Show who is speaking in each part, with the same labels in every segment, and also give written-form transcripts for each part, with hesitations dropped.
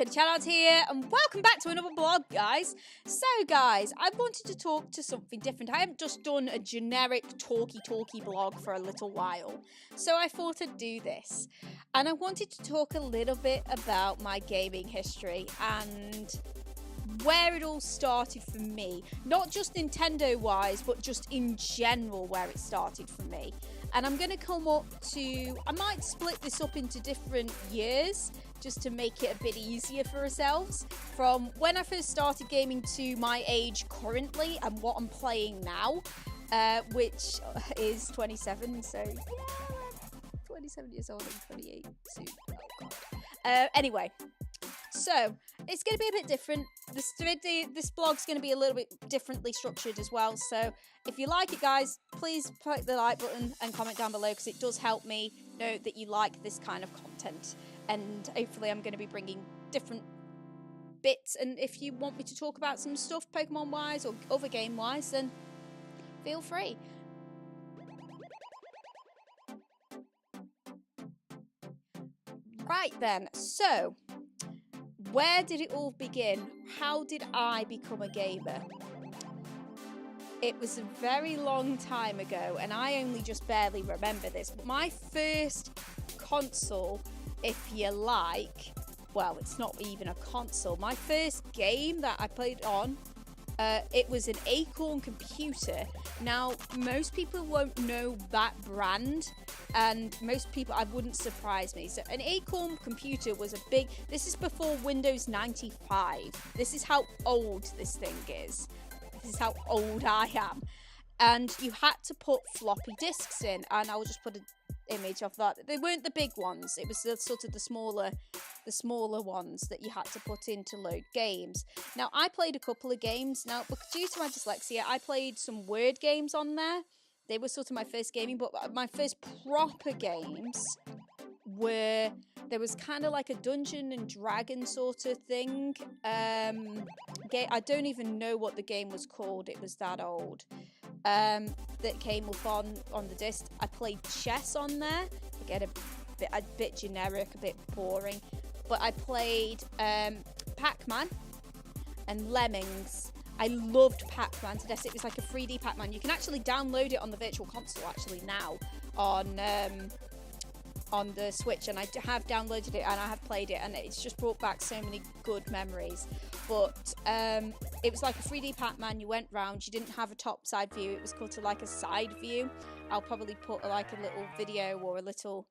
Speaker 1: Chatty Chatot here, and welcome back to another vlog, guys. So, guys, I wanted to talk to something different. I haven't just done a generic talky vlog for a little while, so I thought I'd do this. And I wanted to talk a little bit about my gaming history and where it all started for me. Not just Nintendo-wise, but just in general where it started for me. And I'm going to come up to... I might split this up into different years, just to make it a bit easier for ourselves. From when I first started gaming to my age currently and what I'm playing now, which is 27, so yeah, I'm 27 years old and 28 soon. Oh god. Anyway, so it's going to be a bit different. This vlog's going to be a little bit differently structured as well. So if you like it, guys, please click the like button and comment down below, because it does help me know that you like this kind of content. And hopefully I'm going to be bringing different bits. And if you want me to talk about some stuff Pokemon-wise or other game-wise, then feel free. Right then, so where did it all begin? How did I become a gamer? It was a very long time ago, and I only just barely remember this. But my first console, if you like, well, it's not even a console. My first game that I played on, it was an Acorn computer. Now, most people won't know that brand, and most people, I wouldn't surprise me. So an Acorn computer was a big, this is before Windows 95. This is how old this thing is. This is how old I am. And you had to put floppy disks in, and I'll just put an image of that. They weren't the big ones. It was the sort of the smaller ones that you had to put in to load games. Now, I played a couple of games. Now, due to my dyslexia, I played some word games on there. They were sort of my first gaming, but my first proper games were, there was kind of like a Dungeon and Dragon sort of thing. I don't even know what the game was called. It was that old. That came up on the disc. I played chess on there. Again, a bit generic, a bit boring. But I played Pac-Man and Lemmings. I loved Pac-Man to death. It was like a 3D Pac-Man. You can actually download it on the Virtual Console actually now on the Switch, and I have downloaded it and I have played it, and it's just brought back so many good memories. But it was like a 3D Pac-Man. You went round, you didn't have a top side view, it was called like a side view. I'll probably put like a little video or a little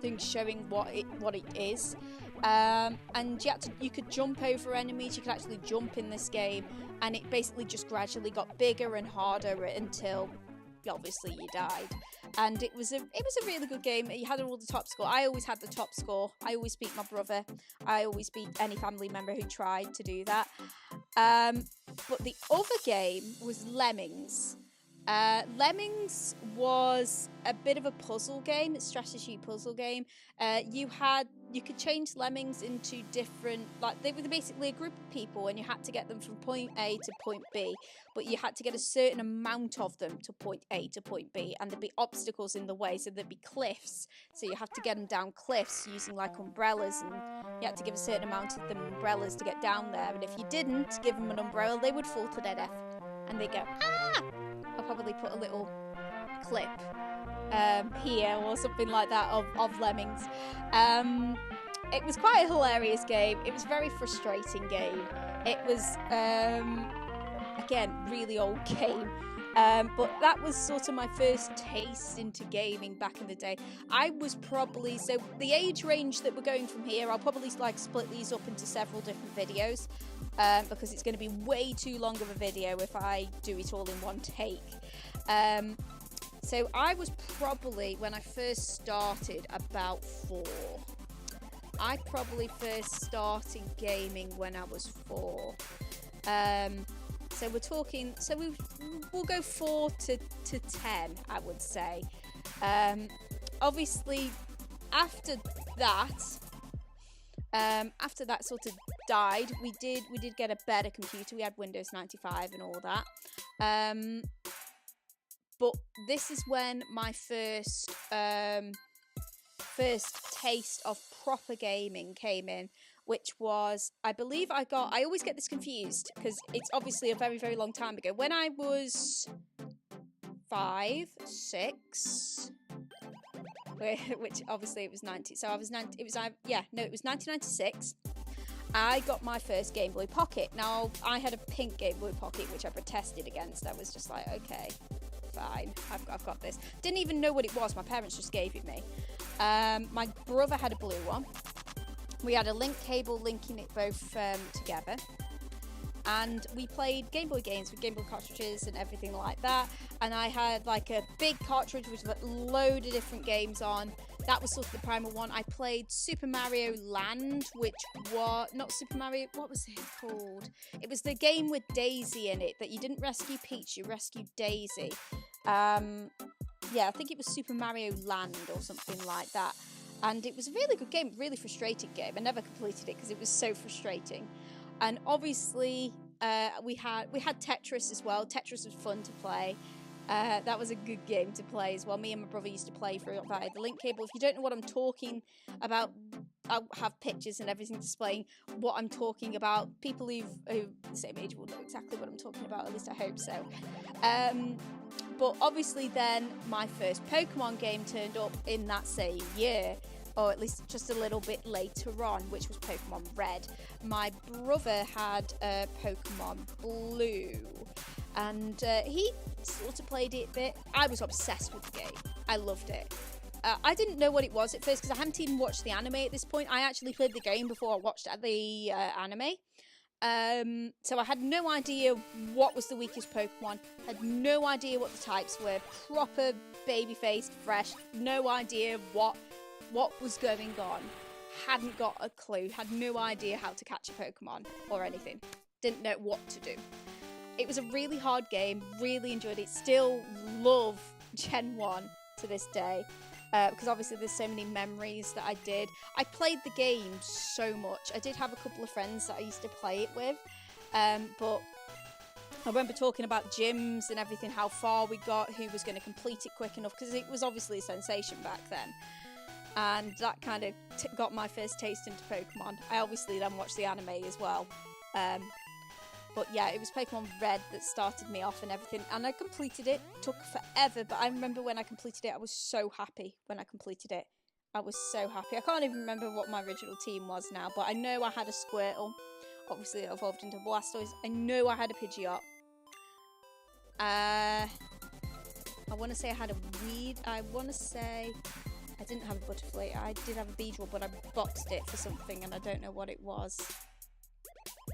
Speaker 1: thing showing what it is. And you could jump over enemies. You could actually jump in this game, and it basically just gradually got bigger and harder until obviously you died. And it was a really good game. You had all the top score. I always had the top score. I always beat my brother. I always beat any family member who tried to do that. But the other game was Lemmings. Lemmings was a bit of a puzzle game, a strategy puzzle game. You could change lemmings into different, like they were basically a group of people, and you had to get them from point A to point B, but you had to get a certain amount of them to point A to point B, and there'd be obstacles in the way, so there'd be cliffs, so you have to get them down cliffs using like umbrellas, and you had to give a certain amount of them umbrellas to get down there, and if you didn't give them an umbrella, they would fall to their death, and they'd go, ah! I'll probably put a little clip here or something like that of Lemmings. It was quite a hilarious game. It was a very frustrating game. It was, again, really old game. But that was sort of my first taste into gaming back in the day. I was probably, so the age range that we're going from here, I'll probably like split these up into several different videos. Because it's going to be way too long of a video if I do it all in one take. So I was probably, when I first started, about 4. I probably first started gaming when I was 4. So we're talking, so we'll go 4 to 10, I would say. Obviously, after that sort of died, we did get a better computer. We had Windows 95 and all that. But this is when my first first taste of proper gaming came in, which was, I believe I always get this confused because it's obviously a very, very long time ago. When I was 5, 6, which obviously it was 90, so I was 90, it was 1996. I got my first Game Boy Pocket. Now, I had a pink Game Boy Pocket, which I protested against. I was just like, okay, fine, I've got this. Didn't even know what it was. My parents just gave it me. My brother had a blue one. We had a link cable linking it both together. And we played Game Boy games with Game Boy cartridges and everything like that. And I had like a big cartridge with a load of different games on. That was sort of the primal one. I played Super Mario Land, which was not Super Mario. What was it called? It was the game with Daisy in it that you didn't rescue Peach, you rescued Daisy. Yeah, I think it was Super Mario Land or something like that. And it was a really good game, really frustrating game. I never completed it because it was so frustrating. And obviously, we had Tetris as well. Tetris was fun to play. That was a good game to play as well. Me and my brother used to play via the link cable. If you don't know what I'm talking about, I'll have pictures and everything displaying what I'm talking about. People who the same age will know exactly what I'm talking about, at least I hope so. But obviously then my first Pokemon game turned up in that same year, or at least just a little bit later on, which was Pokemon Red. My brother had Pokemon Blue, and he sort of played it a bit. I was obsessed with the game. I loved it. I didn't know what it was at first because I hadn't even watched the anime at this point. I actually played the game before I watched the anime. So I had no idea what was the weakest Pokemon, had no idea what the types were, proper baby-faced, fresh, no idea what was going on, hadn't got a clue, had no idea how to catch a Pokemon or anything, didn't know what to do. It was a really hard game, really enjoyed it, still love Gen 1 to this day. Because obviously there's so many memories that I did. I played the game so much. I did have a couple of friends that I used to play it with. But I remember talking about gyms and everything, how far we got, who was going to complete it quick enough, because it was obviously a sensation back then. And that kind of got my first taste into Pokemon. I obviously then watched the anime as well. But yeah, it was Pokemon Red that started me off and everything. And I completed it. Took forever. But I remember when I completed it, I was so happy when I completed it. I was so happy. I can't even remember what my original team was now. But I know I had a Squirtle. Obviously, it evolved into Blastoise. I know I had a Pidgeot. I want to say I had a Weed. I want to say I didn't have a Butterfly. I did have a Beedrill, but I boxed it for something. And I don't know what it was.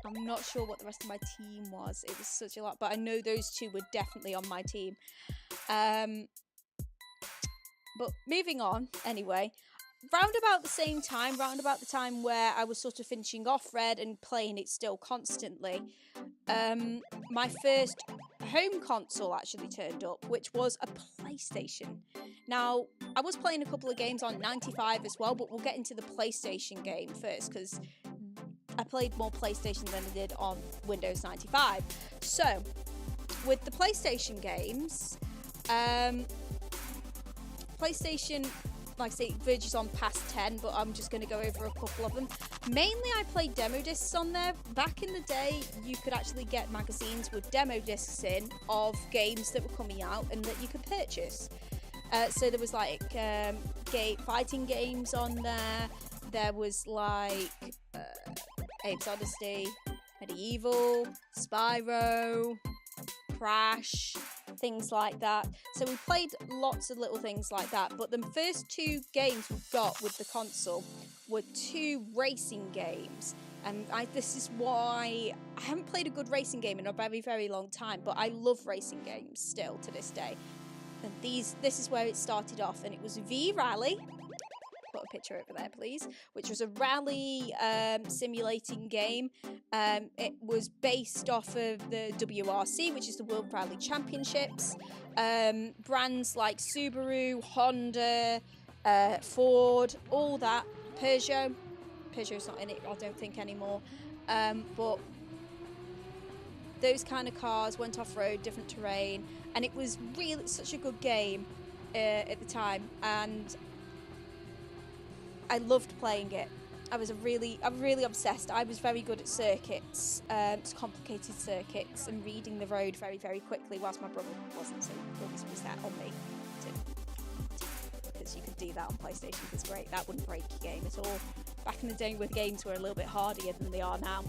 Speaker 1: I'm not sure what the rest of my team was. It was such a lot, but I know those two were definitely on my team. But moving on, anyway, round about the time where I was sort of finishing off Red and playing it still constantly, my first home console actually turned up, which was a PlayStation. Now, I was playing a couple of games on 95 as well, but we'll get into the PlayStation game first, because I played more PlayStation than I did on Windows 95. So, with the PlayStation games, PlayStation, like I say, verges on past 10, but I'm just going to go over a couple of them. Mainly, I played demo discs on there. Back in the day, you could actually get magazines with demo discs in of games that were coming out and that you could purchase. So there was like fighting games on there. There was like Apes Odyssey, Medieval, Spyro, Crash, things like that. So we played lots of little things like that. But the first two games we got with the console were two racing games. And this is why I haven't played a good racing game in a very, very long time. But I love racing games still to this day. And this is where it started off. And it was V-Rally. Put a picture over there, please, which was a rally simulating game. It was based off of the WRC, which is the World Rally Championships. Brands like Subaru, Honda, Ford, all that. Peugeot's not in it, I don't think, anymore. But those kind of cars went off-road, different terrain, and it was really such a good game at the time. And I loved playing it. I'm really obsessed. I was very good at circuits, complicated circuits, and reading the road very, very quickly, whilst my brother wasn't, so he always was there on me. Because you could do that on PlayStation, it's great. That wouldn't break your game at all. Back in the day where games were a little bit harder than they are now.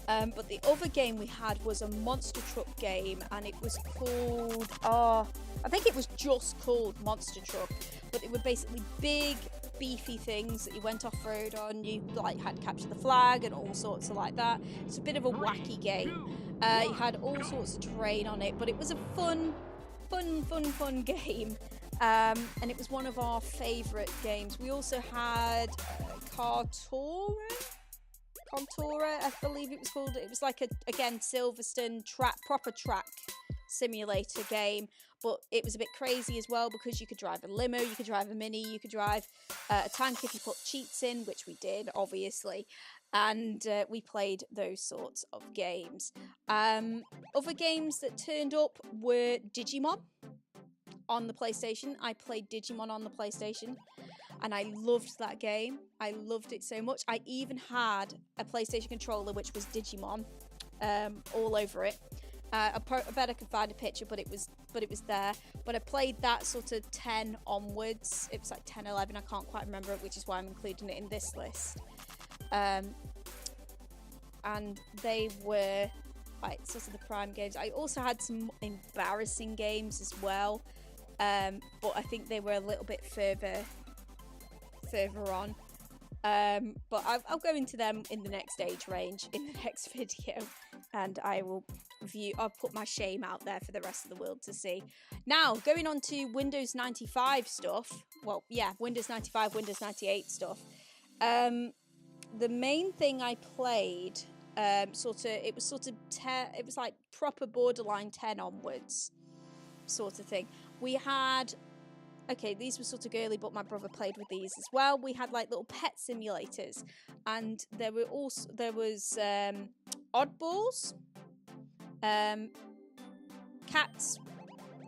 Speaker 1: But the other game we had was a monster truck game, and it was called, I think it was just called Monster Truck, but it were basically big, beefy things that you went off-road on. You like had to capture the flag and all sorts of like that. It's a bit of a wacky game. You had all sorts of terrain on it, but it was a fun game. And it was one of our favourite games. We also had Contora, I believe it was called. It was like again Silverstone proper track simulator game, but it was a bit crazy as well because you could drive a limo, you could drive a mini, you could drive a tank if you put cheats in, which we did obviously, and we played those sorts of games. Other games that turned up were Digimon on the PlayStation. I played Digimon on the PlayStation, and I loved that game. I loved it so much. I even had a PlayStation controller which was Digimon all over it. I bet I could find a picture, but it was there. But I played that sort of 10 onwards. It was like 10, 11. I can't quite remember it, which is why I'm including it in this list. And they were like sort of the prime games. I also had some embarrassing games as well, but I think they were a little bit further on. But I'll go into them in the next age range in the next video, and I'll put my shame out there for the rest of the world to see. Now, going on to Windows 95 stuff. Well, yeah, Windows 95, Windows 98 stuff. The main thing I played, it was like proper borderline 10 onwards sort of thing. We had, okay, these were sort of girly, but my brother played with these as well. We had like little pet simulators, and there was oddballs, cats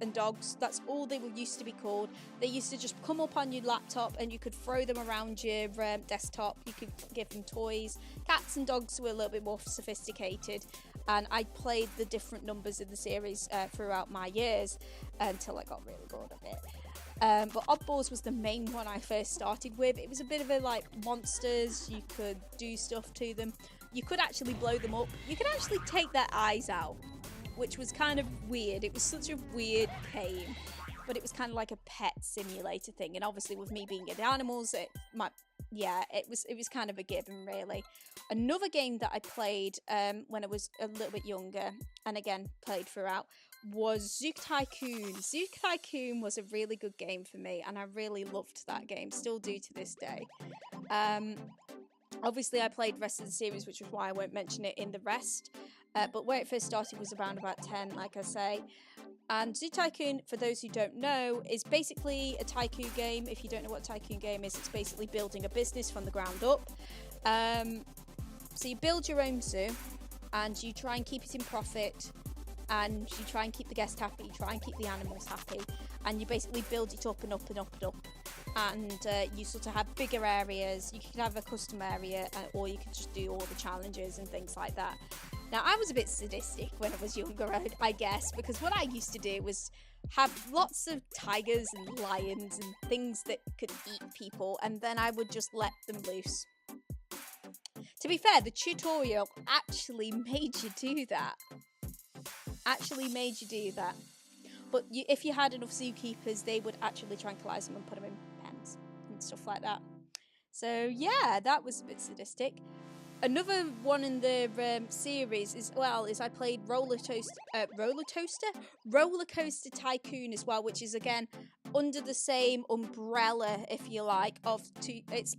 Speaker 1: and dogs. That's all they used to be called. They used to just come up on your laptop and you could throw them around your desktop. You could give them toys. Cats and dogs were a little bit more sophisticated, and I played the different numbers in the series throughout my years until I got really bored of it. But Oddballs was the main one I first started with. It was a bit of a like monsters. You could do stuff to them. You could actually blow them up. You could actually take their eyes out, which was kind of weird. It was such a weird game, but it was kind of like a pet simulator thing. And obviously with me being into animals, it was kind of a given, really. Another game that I played when I was a little bit younger, and again played throughout, was Zouk Tycoon. Zouk Tycoon was a really good game for me, and I really loved that game, still do to this day. Obviously I played the rest of the series, which is why I won't mention it in the rest, but where it first started was around about 10, like I say. And Zouk Tycoon, for those who don't know, is basically a tycoon game. If you don't know what a tycoon game is, it's basically building a business from the ground up. So you build your own zoo, and you try and keep it in profit, and you try and keep the guests happy, you try and keep the animals happy, and you basically build it up and up and up and up. And you sort of have bigger areas. You can have a custom area, or you can just do all the challenges and things like that. Now, I was a bit sadistic when I was younger, I guess, because what I used to do was have lots of tigers and lions and things that could eat people, and then I would just let them loose. To be fair, the tutorial actually made you do that. But if you had enough zookeepers, they would actually tranquilise them and put them in pens and stuff like that. So yeah, that was a bit sadistic. Another one in the series is I played Roller Coaster Tycoon as well, which is again under the same umbrella, if you like, it's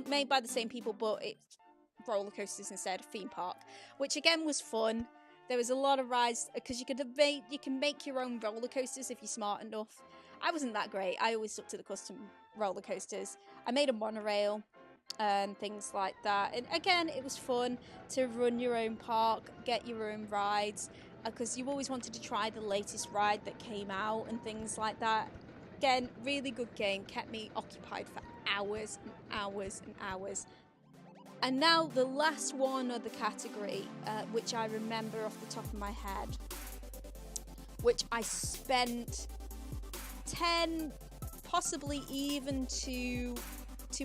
Speaker 1: made by the same people, but it's roller coasters instead of theme park, which again was fun. There was a lot of rides because you can make your own roller coasters if you're smart enough. I wasn't that great. I always stuck to the custom roller coasters. I made a monorail and things like that. And again, it was fun to run your own park, get your own rides, because you always wanted to try the latest ride that came out and things like that. Again, really good game. Kept me occupied for hours and hours and hours. And now the last one of the category, which I remember off the top of my head, which I spent 10, possibly even to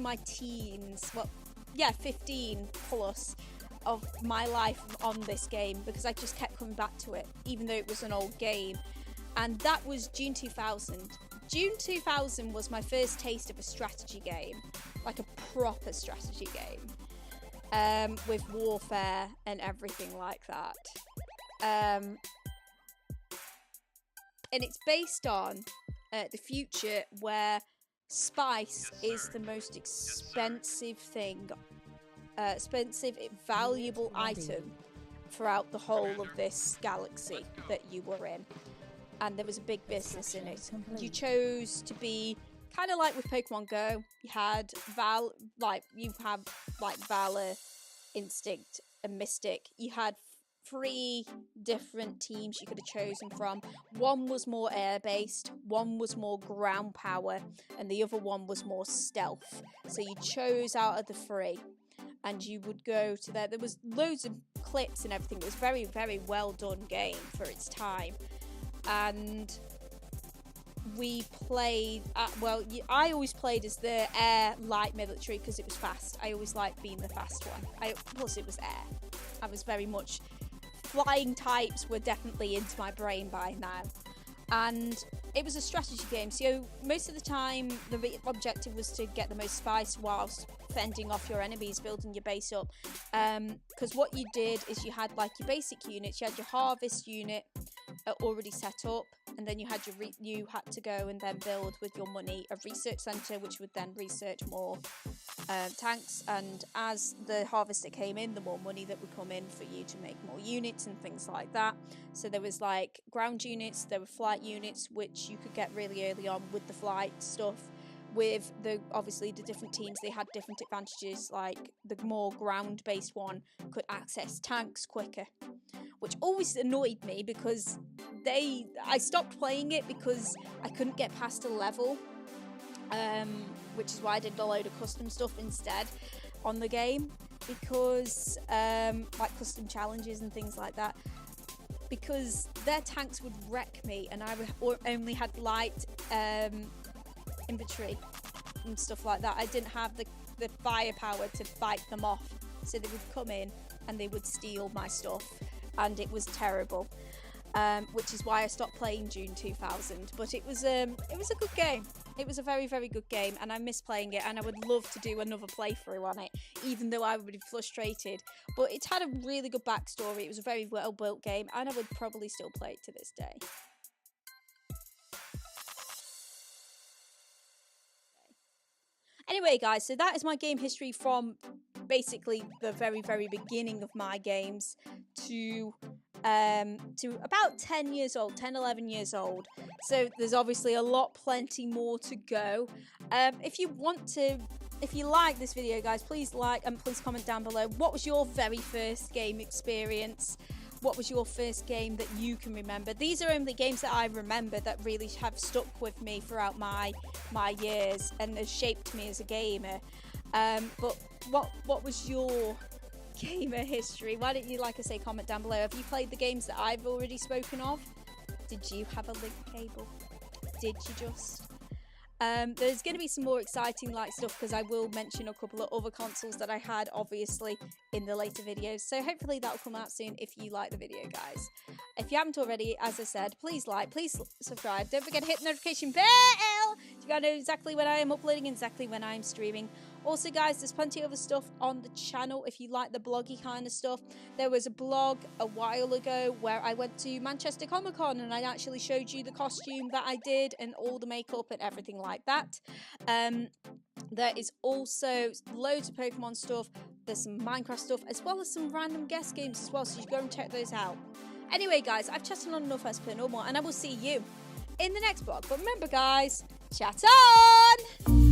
Speaker 1: my teens, well, yeah, 15 plus of my life on this game, because I just kept coming back to it, even though it was an old game. And that was June 2000. June 2000 was my first taste of a strategy game, like a proper strategy game, with warfare and everything like that. And it's based on the future where spice is the most expensive thing, valuable item throughout the whole of this galaxy that you were in. And there was a big business in it. You chose to be kind of like with Pokemon Go. You had valor, instinct, and mystic. You had 3 different teams you could have chosen from. One was more air based, one was more ground power, and the other one was more stealth. So you chose out of the 3, and you would go to there. There was loads of clips and everything. It was very, very well done game for its time. And we played I always played as the air light military because it was fast. I always liked being the fast one. Plus it was air. I was very much, flying types were definitely into my brain by now. And it was a strategy game, so most of the time the objective was to get the most spice whilst fending off your enemies, building your base up. Because what you did is you had like your basic units, you had your harvest unit already set up, and then you had you had to go and then build with your money a research center, which would then research more tanks. And as the harvester came in, the more money that would come in for you to make more units and things like that. So there was like ground units, there were flight units, which you could get really early on with the flight stuff. With obviously the different teams, they had different advantages. Like the more ground-based one could access tanks quicker, which always annoyed me because I stopped playing it because I couldn't get past a level, which is why I did a load of custom stuff instead on the game, because like custom challenges and things like that, because their tanks would wreck me, and I only had light infantry and stuff like that. I didn't have the firepower to fight them off, so they would come in and they would steal my stuff, and it was terrible, which is why I stopped playing June 2000. But it was a good game. It was a very, very good game, and I miss playing it, and I would love to do another playthrough on it, even though I would be frustrated. But it's had a really good backstory. It was a very well built game, and I would probably still play it to this day. Anyway, guys, so that is my game history from basically the very, very beginning of my games to about 10 years old, 10, 11 years old. So there's obviously plenty more to go. If you like this video, guys, please like and please comment down below. What was your very first game experience? What was your first game that you can remember? These are only games that I remember that really have stuck with me throughout my years and has shaped me as a gamer. But what was your gamer history? Why don't you, like I say, comment down below. Have you played the games that I've already spoken of? Did you have a link cable? Did you just? There's going to be some more exciting stuff, because I will mention a couple of other consoles that I had, obviously, in the later videos. So hopefully that'll come out soon if you like the video, guys. If you haven't already, as I said, please like, please subscribe. Don't forget to hit the notification bell so you gotta know exactly when I am uploading, exactly when I'm streaming. Also, guys, there's plenty of other stuff on the channel if you like the bloggy kind of stuff. There was a blog a while ago where I went to Manchester Comic Con and I actually showed you the costume that I did and all the makeup and everything like that. There is also loads of Pokemon stuff. There's some Minecraft stuff, as well as some random guest games as well, so you go and check those out. Anyway, guys, I've chatted on enough as per normal, and I will see you in the next vlog. But remember, guys, chat on!